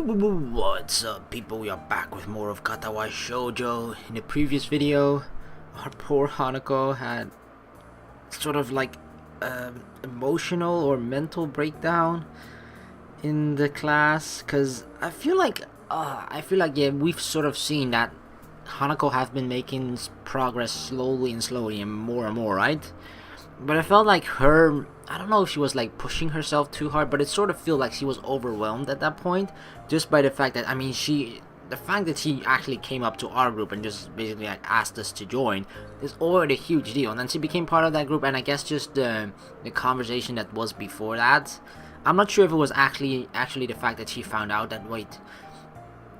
What's up, people? We are back with more of Katawa Shoujo. In the previous video, our poor Hanako had sort of like emotional or mental breakdown in the class, because I feel like yeah, we've sort of seen that Hanako has been making progress slowly and more, right? But I felt like I don't know if she was like pushing herself too hard, but it sort of felt like she was overwhelmed at that point, just by the fact that, the fact that she actually came up to our group and just basically like asked us to join is already a huge deal. And then she became part of that group, and I guess just the conversation that was before that, I'm not sure if it was actually the fact that she found out that, wait,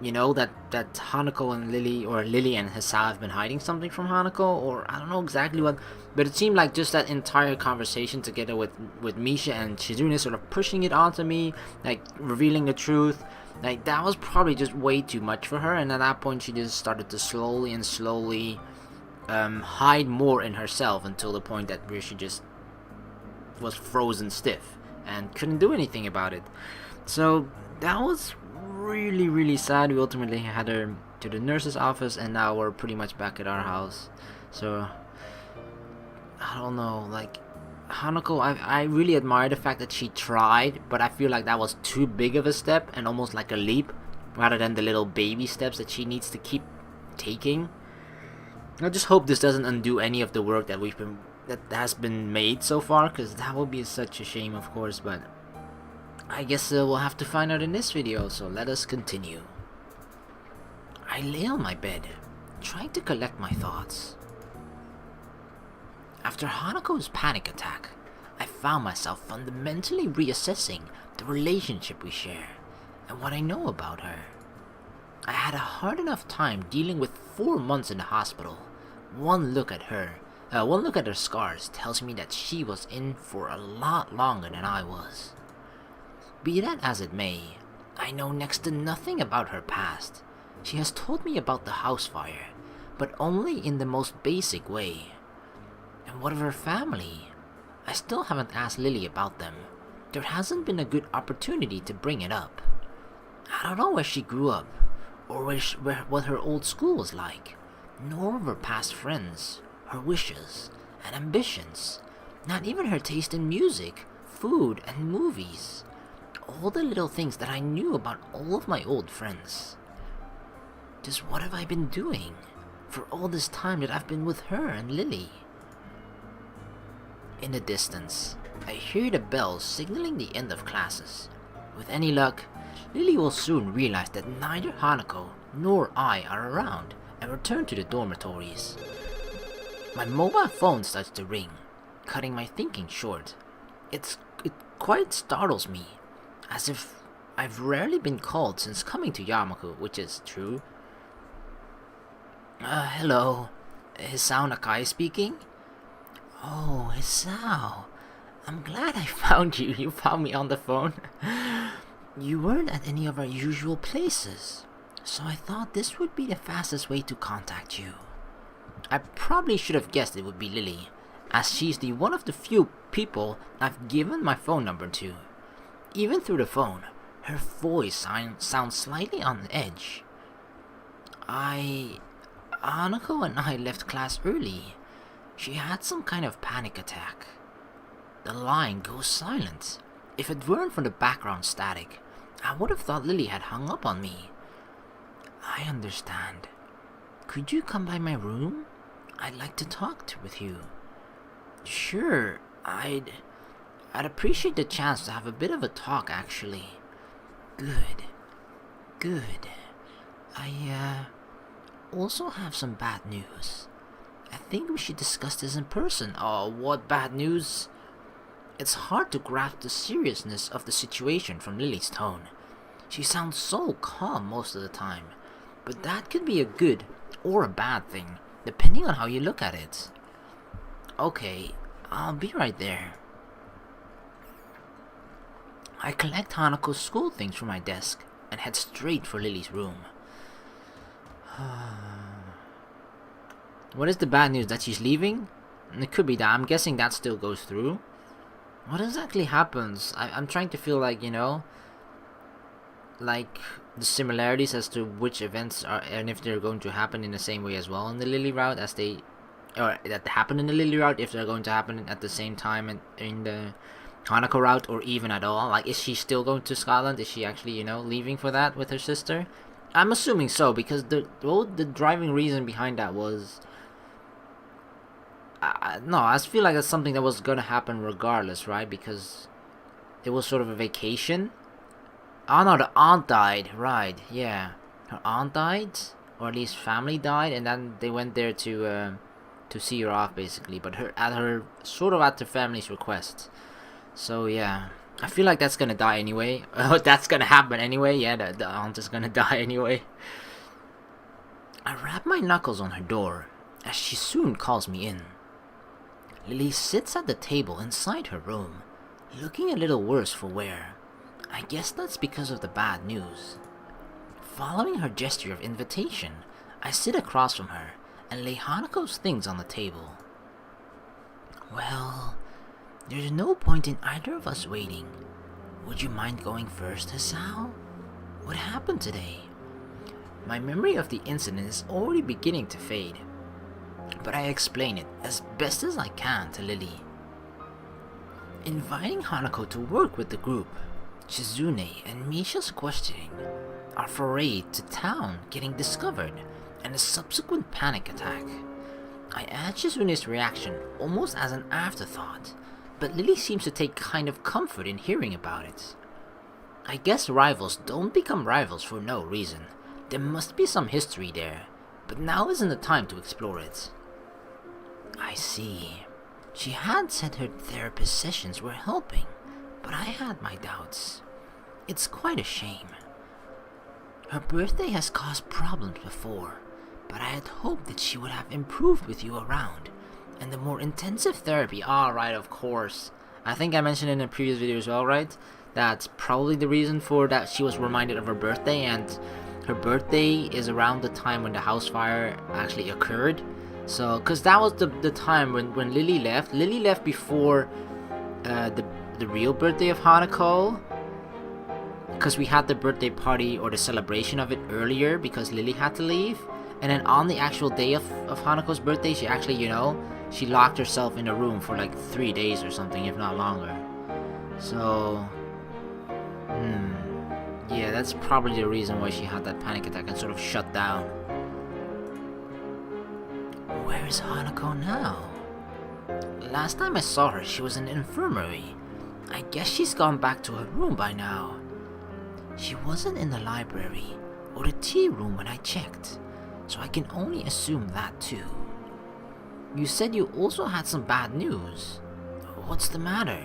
that Hanako and Lily and Hisao have been hiding something from Hanako, or I don't know exactly what, but it seemed like just that entire conversation together with Misha and Shizune sort of pushing it onto me, like revealing the truth, like that was probably just way too much for her, and at that point she just started to slowly hide more in herself, until the point that where she just was frozen stiff and couldn't do anything about it. So that was really sad. We ultimately had her to the nurse's office, and now we're pretty much back at our house. So I don't know, like Hanako, I really admire the fact that she tried, but I feel like that was too big of a step and almost like a leap, rather than the little baby steps that she needs to keep taking. I just hope this doesn't undo any of the work that that has been made so far, because that would be such a shame, of course. But I guess we'll have to find out in this video, so let us continue. I lay on my bed, trying to collect my thoughts. After Hanako's panic attack, I found myself fundamentally reassessing the relationship we share and what I know about her. I had a hard enough time dealing with 4 months in the hospital. One look at her scars tells me that she was in for a lot longer than I was. Be that as it may, I know next to nothing about her past. She has told me about the house fire, but only in the most basic way. And what of her family? I still haven't asked Lily about them. There hasn't been a good opportunity to bring it up. I don't know where she grew up, or what her old school was like, nor of her past friends, her wishes and ambitions, not even her taste in music, food and movies. All the little things that I knew about all of my old friends. Just what have I been doing for all this time that I've been with her and Lily? In the distance, I hear the bells signaling the end of classes. With any luck, Lily will soon realize that neither Hanako nor I are around and return to the dormitories. My mobile phone starts to ring, cutting my thinking short. It quite startles me, as if I've rarely been called since coming to Yamaku, which is true. Hello, Hisao Nakai speaking? Oh, Hisao, I'm glad I found you. You found me on the phone. You weren't at any of our usual places, so I thought this would be the fastest way to contact you. I probably should have guessed it would be Lily, as she's one of the few people I've given my phone number to. Even through the phone, her voice sounds slightly on edge. Hanako and I left class early. She had some kind of panic attack. The line goes silent. If it weren't for the background static, I would have thought Lily had hung up on me. I understand. Could you come by my room? I'd like to talk with you. Sure, I'd appreciate the chance to have a bit of a talk, actually. Good. I also have some bad news. I think we should discuss this in person. Oh, what bad news? It's hard to grasp the seriousness of the situation from Lily's tone. She sounds so calm most of the time, but that could be a good or a bad thing, depending on how you look at it. Okay, I'll be right there. I collect Hanako's school things from my desk and head straight for Lily's room. What is the bad news? That she's leaving? It could be that. I'm guessing that still goes through. What exactly happens? I'm trying to feel like, like the similarities as to which events are, and if they're going to happen in the same way as well in the Lily route as they, or that happen in the Lily route, if they're going to happen at the same time in the Hanako route, or even at all. Like, is she still going to Scotland? Is she actually, leaving for that with her sister? I'm assuming so, because the driving reason behind that was, no, I feel like that's something that was gonna happen regardless, right? Because it was sort of a vacation. Oh no, the aunt died, right? Yeah, her aunt died, or at least family died, and then they went there to see her off, basically. But at the family's request. So yeah, I feel like that's gonna die anyway. That's gonna happen anyway. Yeah, the aunt is gonna die anyway. I rap my knuckles on her door as she soon calls me in. Lily sits at the table inside her room, looking a little worse for wear. I guess that's because of the bad news. Following her gesture of invitation, I sit across from her and lay Hanako's things on the table. Well, there's no point in either of us waiting. Would you mind going first, Hisao? What happened today? My memory of the incident is already beginning to fade, but I explain it as best as I can to Lily. Inviting Hanako to work with the group, Shizune and Misha's questioning, our foray to town getting discovered, and a subsequent panic attack. I add Shizune's reaction almost as an afterthought, but Lily seems to take kind of comfort in hearing about it. I guess rivals don't become rivals for no reason. There must be some history there, but now isn't the time to explore it. I see. She had said her therapist sessions were helping, but I had my doubts. It's quite a shame. Her birthday has caused problems before, but I had hoped that she would have improved with you around, and the more intensive therapy. Right, of course. I think I mentioned in a previous video as well, right? That's probably the reason for that she was reminded of her birthday, and her birthday is around the time when the house fire actually occurred. So, because that was the time when Lily left. Lily left before the real birthday of Hanako, because we had the birthday party or the celebration of it earlier because Lily had to leave. And then on the actual day of Hanako's birthday, she actually, she locked herself in a room for like 3 days or something, if not longer. So, yeah, that's probably the reason why she had that panic attack and sort of shut down. Where is Hanako now? Last time I saw her, she was in the infirmary. I guess she's gone back to her room by now. She wasn't in the library or the tea room when I checked, so I can only assume that too. You said you also had some bad news. What's the matter?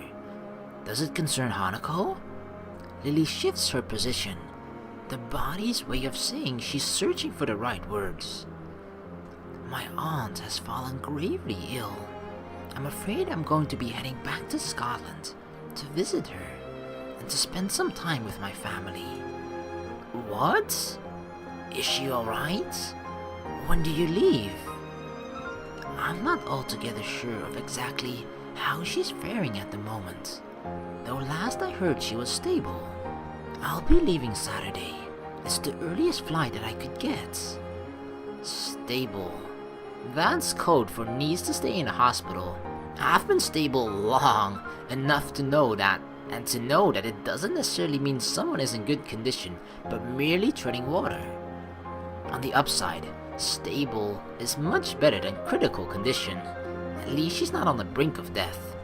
Does it concern Hanako? Lily shifts her position, the body's way of saying she's searching for the right words. My aunt has fallen gravely ill. I'm afraid I'm going to be heading back to Scotland to visit her and to spend some time with my family. What? Is she alright? When do you leave? I'm not altogether sure of exactly how she's faring at the moment, though last I heard she was stable. I'll be leaving Saturday. It's the earliest flight that I could get. Stable. That's code for needs to stay in a hospital. I've been stable long enough to know that, and to know that it doesn't necessarily mean someone is in good condition, but merely treading water. On the upside, stable is much better than critical condition. At least she's not on the brink of death.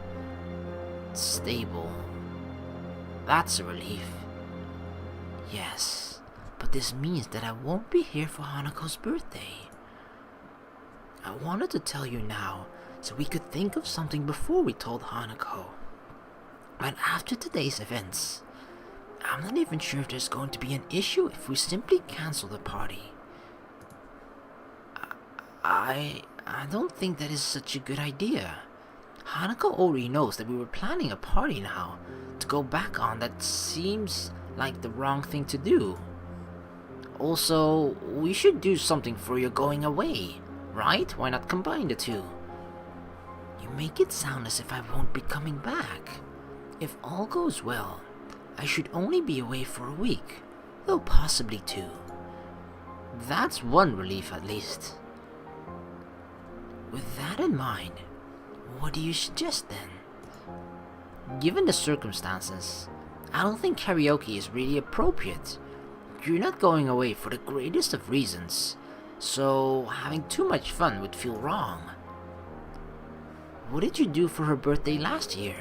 Stable. That's a relief. Yes, but this means that I won't be here for Hanako's birthday. I wanted to tell you now, so we could think of something before we told Hanako. But after today's events, I'm not even sure if there's going to be an issue if we simply cancel the party. I don't think that is such a good idea. Hanako already knows that we were planning a party now. To go back on that seems like the wrong thing to do. Also, we should do something for your going away, right? Why not combine the two? You make it sound as if I won't be coming back. If all goes well, I should only be away for a week. Hanako possibly too. That's one relief at least. With that in mind, what do you suggest then? Given the circumstances, I don't think karaoke is really appropriate. You're not going away for the greatest of reasons, so having too much fun would feel wrong. What did you do for her birthday last year?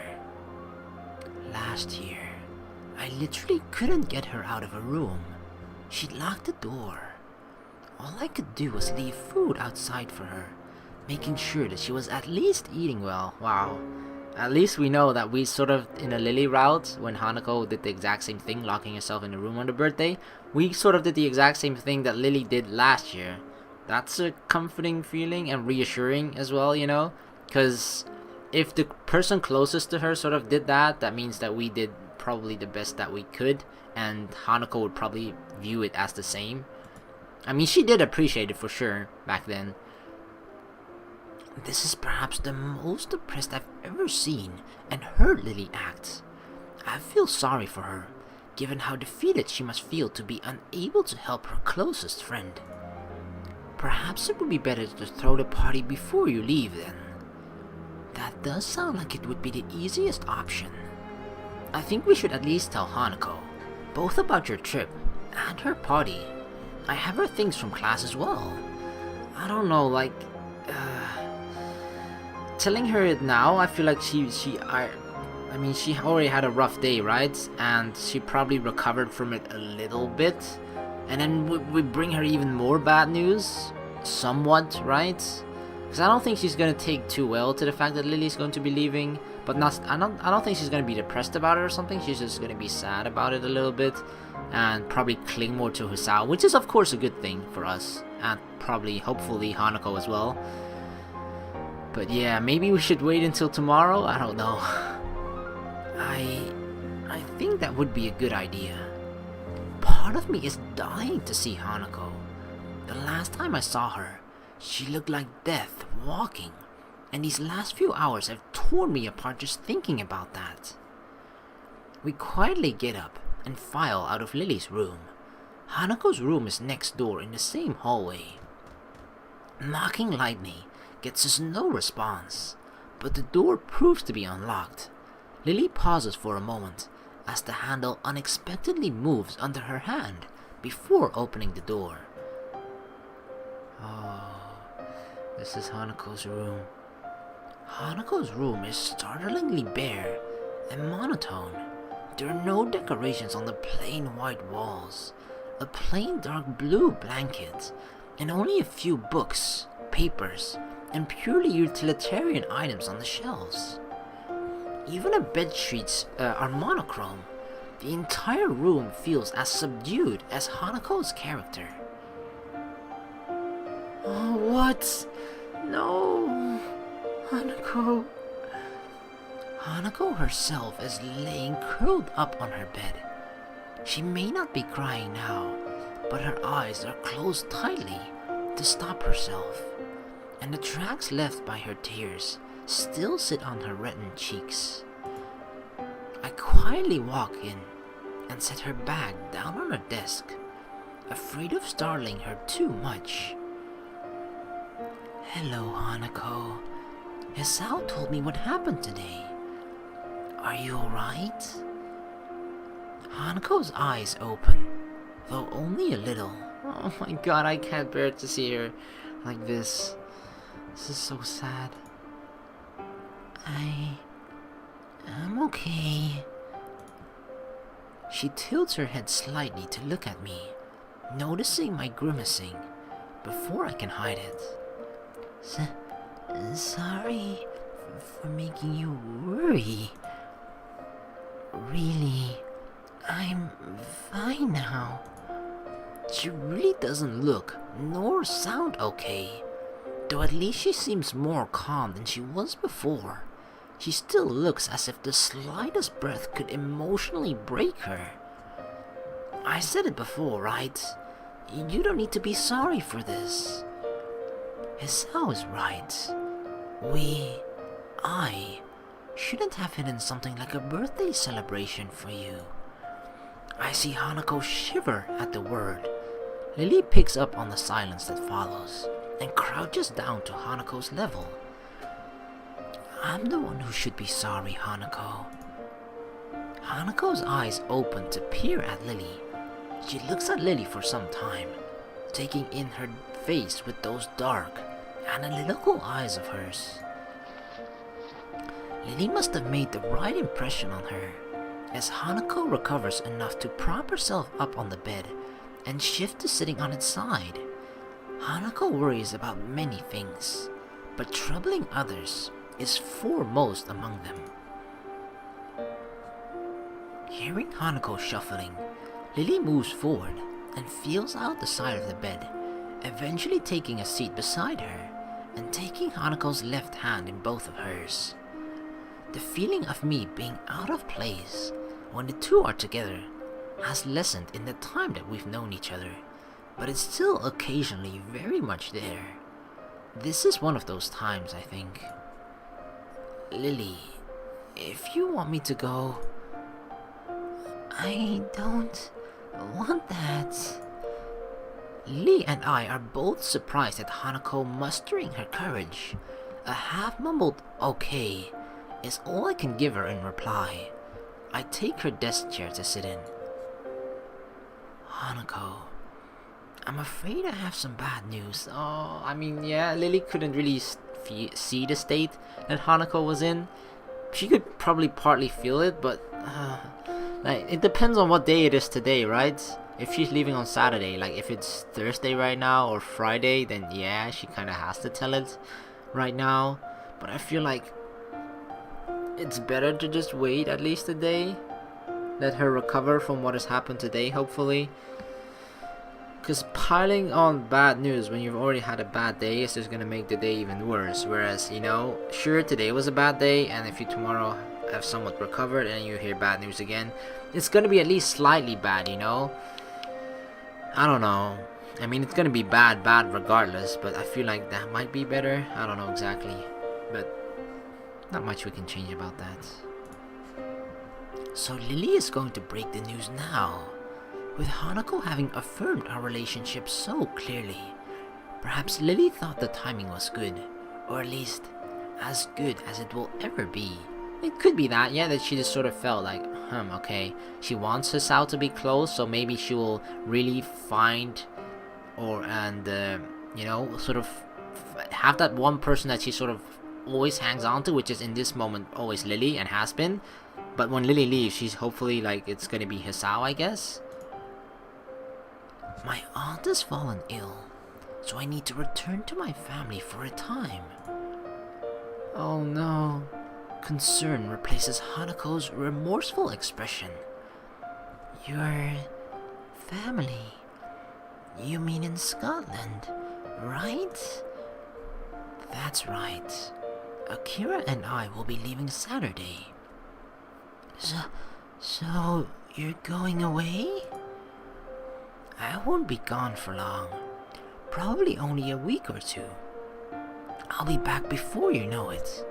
Last year, I literally couldn't get her out of her room. She locked the door. All I could do was leave food outside for her, making sure that she was at least eating well. Wow. At least we know that we sort of, in a Lily route, when Hanako did the exact same thing, locking herself in the room on the birthday, we sort of did the exact same thing that Lily did last year. That's a comforting feeling and reassuring as well, you know? Because if the person closest to her sort of did that, that means that we did probably the best that we could, and Hanako would probably view it as the same. I mean, she did appreciate it for sure back then. This is perhaps the most depressed I've ever seen and heard Lily act. I feel sorry for her, given how defeated she must feel to be unable to help her closest friend. Perhaps it would be better to throw the party before you leave then. That does sound like it would be the easiest option. I think we should at least tell Hanako, both about your trip and her party. I have her things from class as well. I don't know, like, telling her it now, I feel like she already had a rough day, right? And she probably recovered from it a little bit. And then we bring her even more bad news, somewhat, right? Because I don't think she's gonna take too well to the fact that Lily's going to be leaving. But I don't think she's gonna be depressed about it or something. She's just gonna be sad about it a little bit, and probably cling more to Hisao, which is of course a good thing for us, and probably, hopefully, Hanako as well. But yeah, maybe we should wait until tomorrow? I don't know. I think that would be a good idea. Part of me is dying to see Hanako. The last time I saw her, she looked like death walking, and these last few hours have torn me apart just thinking about that. We quietly get up and file out of Lily's room. Hanako's room is next door in the same hallway. Knocking lightly gets us no response, but the door proves to be unlocked. Lily pauses for a moment as the handle unexpectedly moves under her hand before opening the door. Oh, this is Hanako's room. Hanako's room is startlingly bare and monotone. There are no decorations on the plain white walls, a plain dark blue blanket, and only a few books, papers, and purely utilitarian items on the shelves. Even the bed sheets are monochrome. The entire room feels as subdued as Hanako's character. Oh, what? No, Hanako. Hanako herself is laying curled up on her bed. She may not be crying now, but her eyes are closed tightly to stop herself, and the tracks left by her tears still sit on her reddened cheeks. I quietly walk in and set her bag down on her desk, afraid of startling her too much. Hello, Hanako. Hisao told me what happened today. Are you alright? Hanako's eyes open, though only a little. Oh my god, I can't bear to see her like this. This is so sad. I'm okay. She tilts her head slightly to look at me, noticing my grimacing before I can hide it. Sorry for making you worry. Really, I'm fine now. She really doesn't look nor sound okay, though at least she seems more calm than she was before. She still looks as if the slightest breath could emotionally break her. I said it before, right? You don't need to be sorry for this. Hisao is right. I shouldn't have hidden something like a birthday celebration for you. I see Hanako shiver at the word. Lily picks up on the silence that follows and crouches down to Hanako's level. I'm the one who should be sorry, Hanako. Hanako's eyes open to peer at Lily. She looks at Lily for some time, taking in her face with those dark, analytical eyes of hers. Lily must have made the right impression on her, as Hanako recovers enough to prop herself up on the bed and shift to sitting on its side. Hanako worries about many things, but troubling others is foremost among them. Hearing Hanako shuffling, Lily moves forward and feels out the side of the bed, eventually taking a seat beside her and taking Hanako's left hand in both of hers. The feeling of me being out of place when the two are together has lessened in the time that we've known each other, but it's still occasionally very much there. This is one of those times, I think. Lily, if you want me to go... I don't want that. Lily and I are both surprised at Hanako mustering her courage. A half-mumbled "okay" is all I can give her in reply. I take her desk chair to sit in. Hanako, I'm afraid I have some bad news. Oh, I mean, yeah, Lily couldn't really see the state that Hanako was in. She could probably partly feel it, but like, it depends on what day it is today, right? If she's leaving on Saturday, like if it's Thursday right now or Friday, then yeah, she kind of has to tell it right now. But I feel like it's better to just wait at least a day. Let her recover from what has happened today, hopefully. Because piling on bad news when you've already had a bad day is just going to make the day even worse. Whereas, you know, sure, today was a bad day, and if you tomorrow have somewhat recovered and you hear bad news again, it's going to be at least slightly bad, you know? I don't know. I mean, it's going to be bad regardless, but I feel like that might be better. I don't know exactly, but not much we can change about that. So Lily is going to break the news now, with Hanako having affirmed our relationship so clearly. Perhaps Lily thought the timing was good, or at least as good as it will ever be. It could be that, yeah, that she just sort of felt like, okay, she wants Hisao to be close, so maybe she will really find you know, sort of have that one person that she sort of always hangs on to, which is in this moment always Lily and has been. But when Lily leaves, she's hopefully like it's gonna be Hisao, I guess. My aunt has fallen ill, so I need to return to my family for a time. Oh no. Concern replaces Hanako's remorseful expression. Your family? You mean in Scotland, right? That's right. Akira and I will be leaving Saturday. So you're going away? I won't be gone for long. Probably only a week or two. I'll be back before you know it.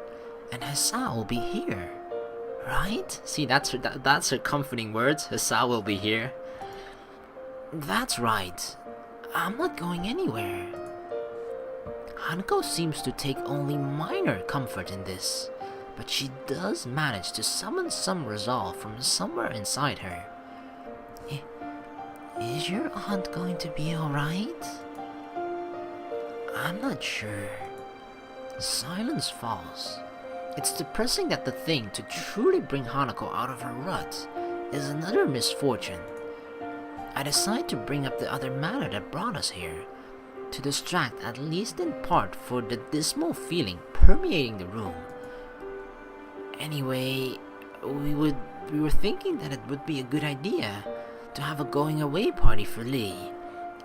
And Hisao will be here, right? See, that's her comforting words. Hisao will be here. That's right. I'm not going anywhere. Hanako seems to take only minor comfort in this, but she does manage to summon some resolve from somewhere inside her. Is your aunt going to be alright? I'm not sure. Silence falls. It's depressing that the thing to truly bring Hanako out of her rut is another misfortune. I decide to bring up the other matter that brought us here, to distract at least in part for the dismal feeling permeating the room. Anyway, we were thinking that it would be a good idea to have a going away party for Lee,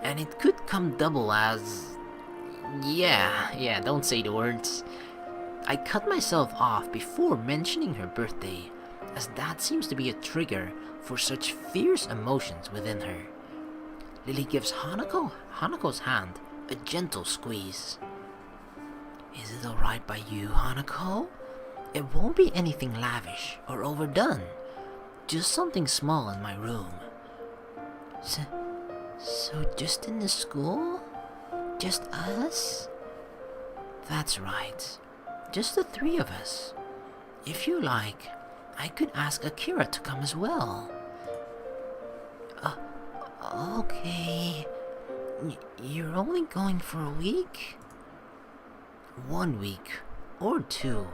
and it could come double as... Yeah, don't say the words. I cut myself off before mentioning her birthday, as that seems to be a trigger for such fierce emotions within her. Lily gives Hanako's hand a gentle squeeze. Is it alright by you, Hanako? It won't be anything lavish or overdone, just something small in my room, So, so just in the school? Just us? That's right. Just the three of us. If you like, I could ask Akira to come as well. Okay. You're only going for a week? 1 week. Or 2.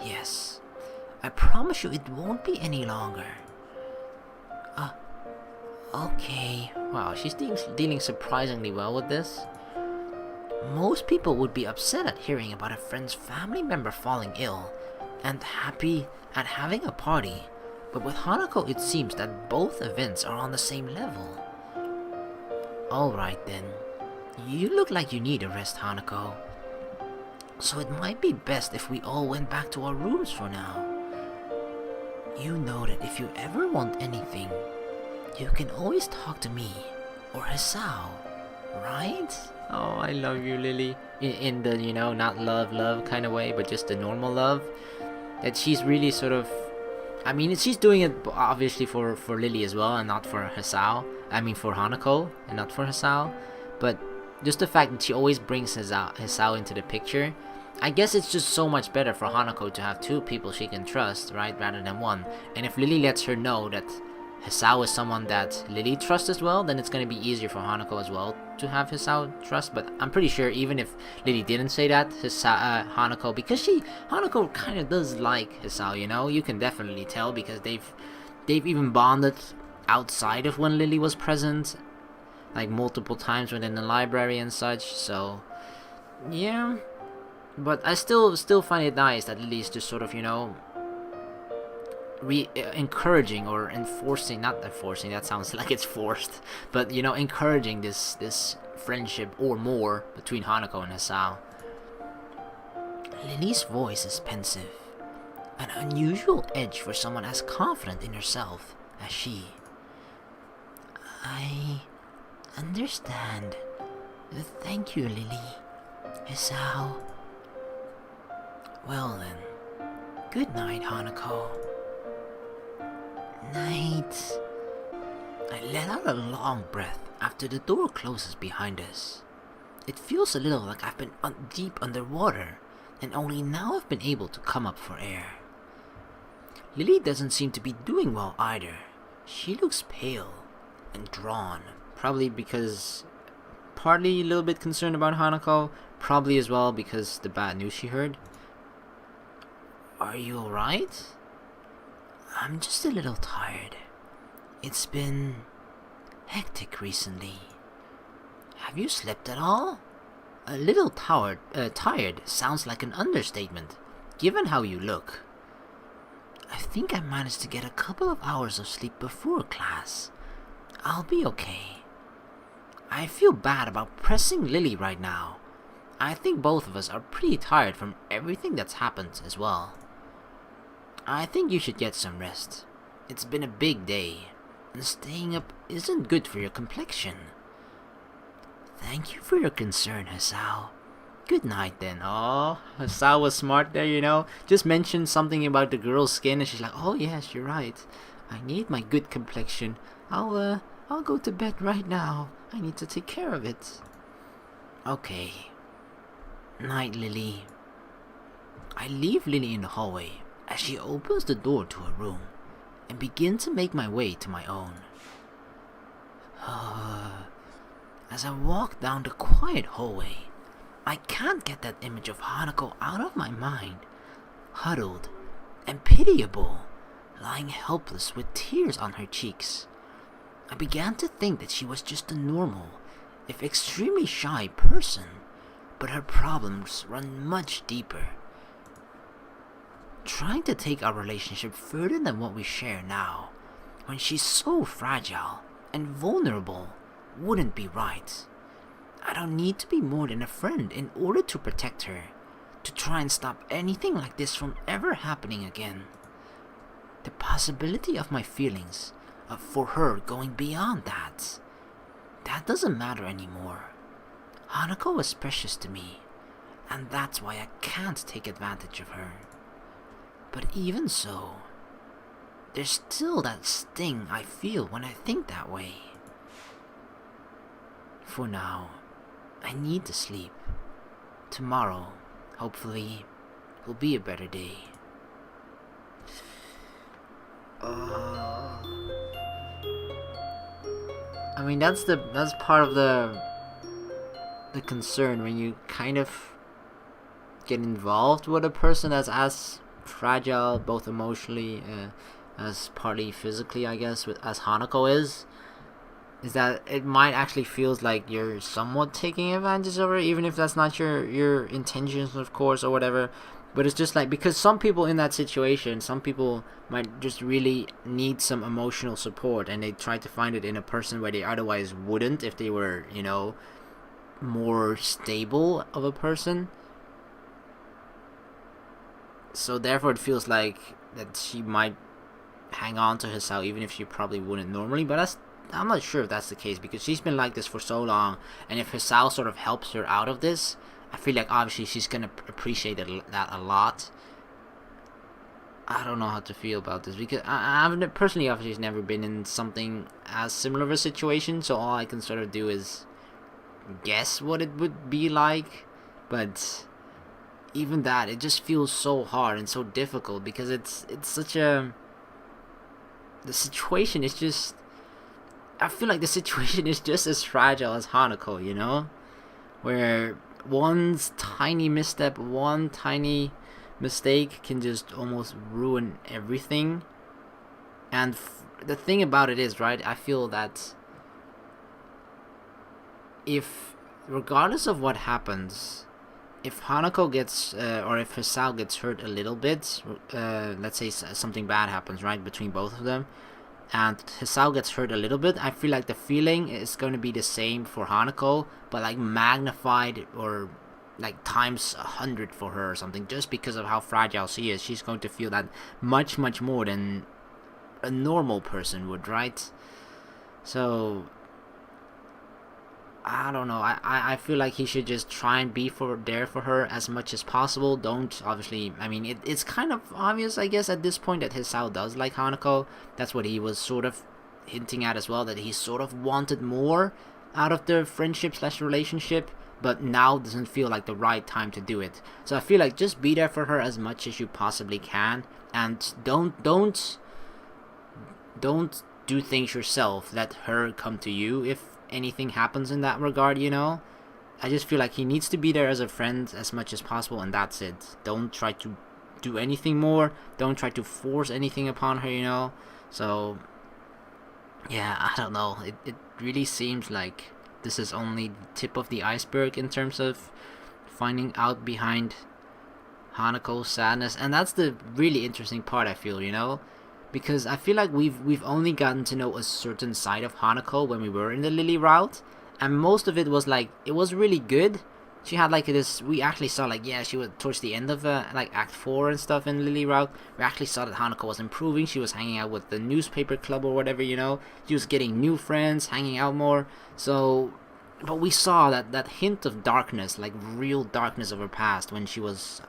Yes. I promise you it won't be any longer. Okay. Wow, she's dealing surprisingly well with this. Most people would be upset at hearing about a friend's family member falling ill, and happy at having a party. But with Hanako, it seems that both events are on the same level. Alright then. You look like you need a rest, Hanako. So it might be best if we all went back to our rooms for now. You know that if you ever want anything, you can always talk to me or Hisao, right? Oh, I love you, Lily. In the, not love kind of way, but just the normal love. That she's really sort of... I mean, she's doing it obviously for Lily as well, and not for Hisao. I mean, for Hanako, and not for Hisao. But just the fact that she always brings Hisao into the picture, I guess it's just so much better for Hanako to have 2 people she can trust, right, rather than 1. And if Lily lets her know that Hisao is someone that Lily trusts as well, then it's going to be easier for Hanako as well to have Hisao trust. But I'm pretty sure even if Lily didn't say that, Hanako, because Hanako kind of does like Hisao, you can definitely tell because they've even bonded outside of when Lily was present, like multiple times within the library and such. So yeah, but I still find it nice that Lily's just sort of encouraging or enforcing, not enforcing, that sounds like it's forced, but encouraging this friendship or more between Hanako and Hisao. Lily's voice is pensive, an unusual edge for someone as confident in herself as she. I understand. Thank you, Lily. Hisao. Well then, good night, Hanako. Night. I let out a long breath after the door closes behind us. It feels a little like I've been deep underwater, and only now I've been able to come up for air. Lily doesn't seem to be doing well either. She looks pale and drawn, probably a little bit concerned about Hanako, probably as well because the bad news she heard. Are you alright? I'm just a little tired. It's been hectic recently. Have you slept at all? A little tired sounds like an understatement, given how you look. I think I managed to get a couple of hours of sleep before class. I'll be okay. I feel bad about pressing Lily right now. I think both of us are pretty tired from everything that's happened as well. I think you should get some rest. It's been a big day, and staying up isn't good for your complexion. Thank you for your concern, Hisao. Good night then. Oh, Hisao was smart there, Just mentioned something about the girl's skin, and she's like, oh yes, you're right. I need my good complexion. I'll go to bed right now. I need to take care of it. Okay. Night, Lily. I leave Lily in the hallway as she opens the door to her room and begin to make my way to my own. As I walk down the quiet hallway, I can't get that image of Hanako out of my mind, huddled and pitiable, lying helpless with tears on her cheeks. I began to think that she was just a normal, if extremely shy person, but her problems run much deeper. Trying to take our relationship further than what we share now, when she's so fragile and vulnerable, wouldn't be right. I don't need to be more than a friend in order to protect her, to try and stop anything like this from ever happening again. The possibility of my feelings for her going beyond that doesn't matter anymore. Hanako was precious to me, and that's why I can't take advantage of her. But even so, there's still that sting I feel when I think that way. For now, I need to sleep. Tomorrow, hopefully, will be a better day. I mean, that's part of the concern when you kind of get involved with a person that's as fragile, both emotionally as partly physically, I guess, as Hanako is that it might actually feels like you're somewhat taking advantage of her, even if that's not your intentions, of course, or whatever. But it's just like, because some people in that situation, some people might just really need some emotional support, and they try to find it in a person where they otherwise wouldn't if they were, you know, more stable of a person. So therefore it feels like that she might hang on to Hisao even if she probably wouldn't normally, but I'm not sure if that's the case, because she's been like this for so long, and if Hisao sort of helps her out of this, I feel like obviously she's gonna appreciate that a lot. I don't know how to feel about this, because I've personally obviously never been in something as similar of a situation, so all I can sort of do is guess what it would be like. But even that, it just feels so hard and so difficult, because it's such a, the situation is just, I feel like the situation is just as fragile as Hanako, you know, where one tiny misstep, one tiny mistake can just almost ruin everything. And the thing about it is, right, I feel that if, regardless of what happens, if Hanako gets, or if Hisao gets hurt a little bit, let's say something bad happens, right, between both of them, and Hisao gets hurt a little bit, I feel like the feeling is going to be the same for Hanako, but like magnified, or like times 100 for her or something, just because of how fragile she is. She's going to feel that much more than a normal person would, right? So I don't know. I feel like he should just try and be there for her as much as possible. Don't, obviously, I mean, it's kind of obvious, I guess, at this point that Hisao does like Hanako. That's what he was sort of hinting at as well, that he sort of wanted more out of the friendship / relationship, but now doesn't feel like the right time to do it. So I feel like just be there for her as much as you possibly can, and don't do things yourself. Let her come to you if anything happens in that regard, you know. I just feel like he needs to be there as a friend as much as possible, and that's it. Don't try to do anything more. Don't try to force anything upon her, you know. So yeah, I don't know. It really seems like this is only the tip of the iceberg in terms of finding out behind Hanako's sadness, and that's the really interesting part, I feel, you know. Because I feel like we've only gotten to know a certain side of Hanako when we were in the Lily route, and most of it was like, it was really good. She had like this, we actually saw like, yeah, she was towards the end of like Act 4 and stuff in Lily route, we actually saw that Hanako was improving. She was hanging out with the newspaper club or whatever, you know. She was getting new friends, hanging out more. So, but we saw that hint of darkness, like real darkness of her past, when she was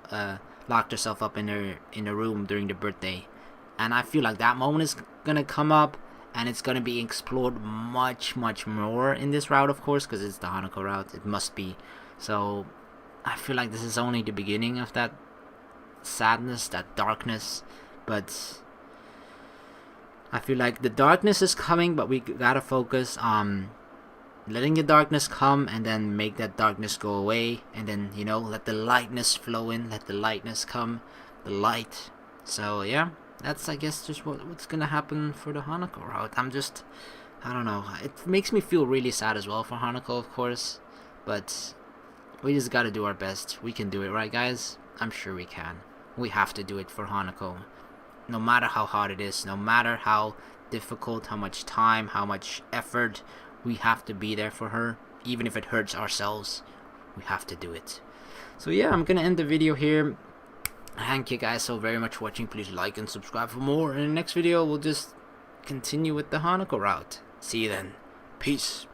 locked herself up in her room during the birthday. And I feel like that moment is gonna come up, and it's gonna be explored much more in this route, of course, because it's the Hanako route. It must be. So I feel like this is only the beginning of that sadness, that darkness. But I feel like the darkness is coming, but we gotta focus on letting the darkness come, and then make that darkness go away, and then, you know, let the lightness flow in, let the lightness come, the light. So yeah, that's, I guess, just what's gonna happen for the Hanako route. I don't know. It makes me feel really sad as well for Hanako, of course, but we just gotta do our best. We can do it, right, guys? I'm sure we can. We have to do it for Hanako. No matter how hard it is, no matter how difficult, how much time, how much effort, we have to be there for her. Even if it hurts ourselves, we have to do it. So yeah, I'm gonna end the video here. Thank you guys so very much for watching. Please like and subscribe for more. In the next video, we'll just continue with the Hanako route. See you then. Peace.